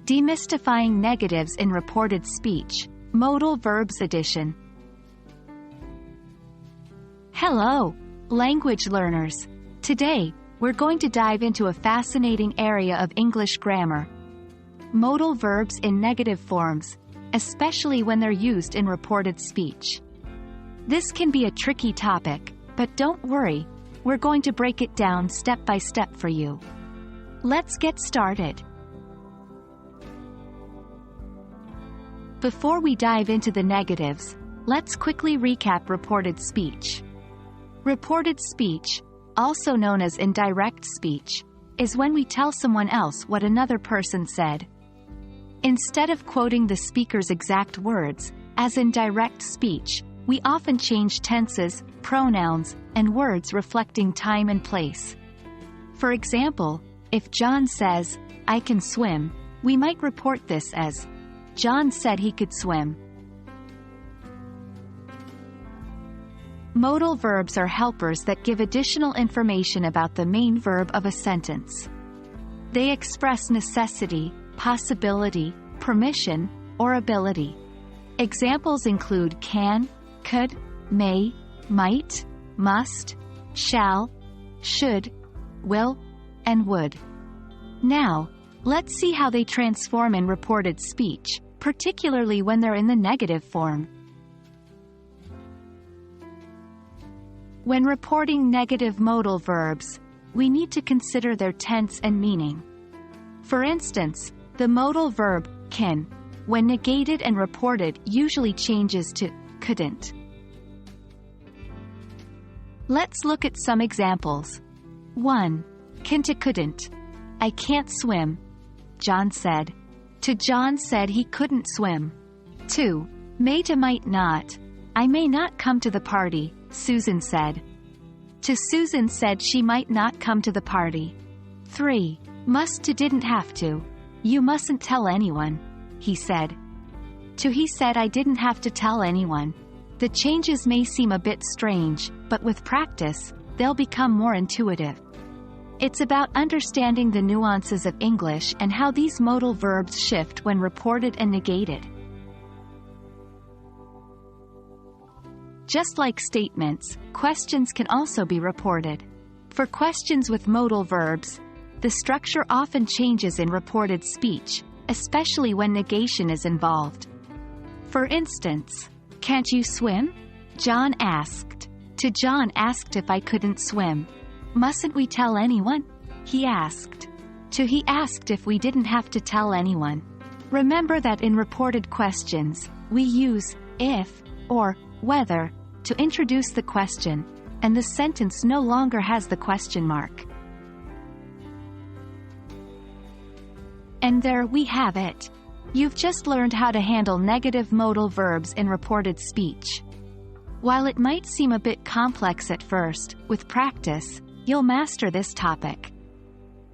Demystifying Negatives in Reported Speech, Modal Verbs Edition. Hello, language learners. Today, we're going to dive into a fascinating area of English grammar. Modal verbs in negative forms, especially when they're used in reported speech. This can be a tricky topic, but don't worry, we're going to break it down step by step for you. Let's get started. Before we dive into the negatives, let's quickly recap reported speech. Reported speech, also known as indirect speech, is when we tell someone else what another person said. Instead of quoting the speaker's exact words, as in direct speech, we often change tenses, pronouns, and words reflecting time and place. For example, if John says, "I can swim," we might report this as, "John said he could swim." Modal verbs are helpers that give additional information about the main verb of a sentence. They express necessity, possibility, permission, or ability. Examples include can, could, may, might, must, shall, should, will, and would. Now, let's see how they transform in reported speech, particularly when they're in the negative form. When reporting negative modal verbs, we need to consider their tense and meaning. For instance, the modal verb can, when negated and reported, usually changes to couldn't. Let's look at some examples. 1. Can to couldn't. I can't swim, John said. To John said he couldn't swim. 2. May to might not. I may not come to the party, Susan said. To Susan said she might not come to the party. 3. Must to didn't have to. You mustn't tell anyone, he said. To he said I didn't have to tell anyone. The changes may seem a bit strange, but with practice, they'll become more intuitive. It's about understanding the nuances of English and how these modal verbs shift when reported and negated. Just like statements, questions can also be reported. For questions with modal verbs, the structure often changes in reported speech, especially when negation is involved. For instance, "Can't you swim?" John asked. To John asked if I couldn't swim. "Mustn't we tell anyone?" he asked. To he asked if we didn't have to tell anyone. Remember that in reported questions, we use if or whether to introduce the question, and the sentence no longer has the question mark. And there we have it. You've just learned how to handle negative modal verbs in reported speech. While it might seem a bit complex at first, with practice, you'll master this topic.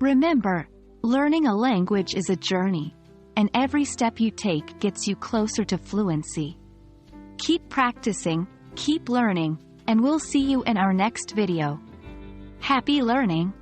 Remember, learning a language is a journey, and every step you take gets you closer to fluency. Keep practicing, keep learning, and we'll see you in our next video. Happy learning!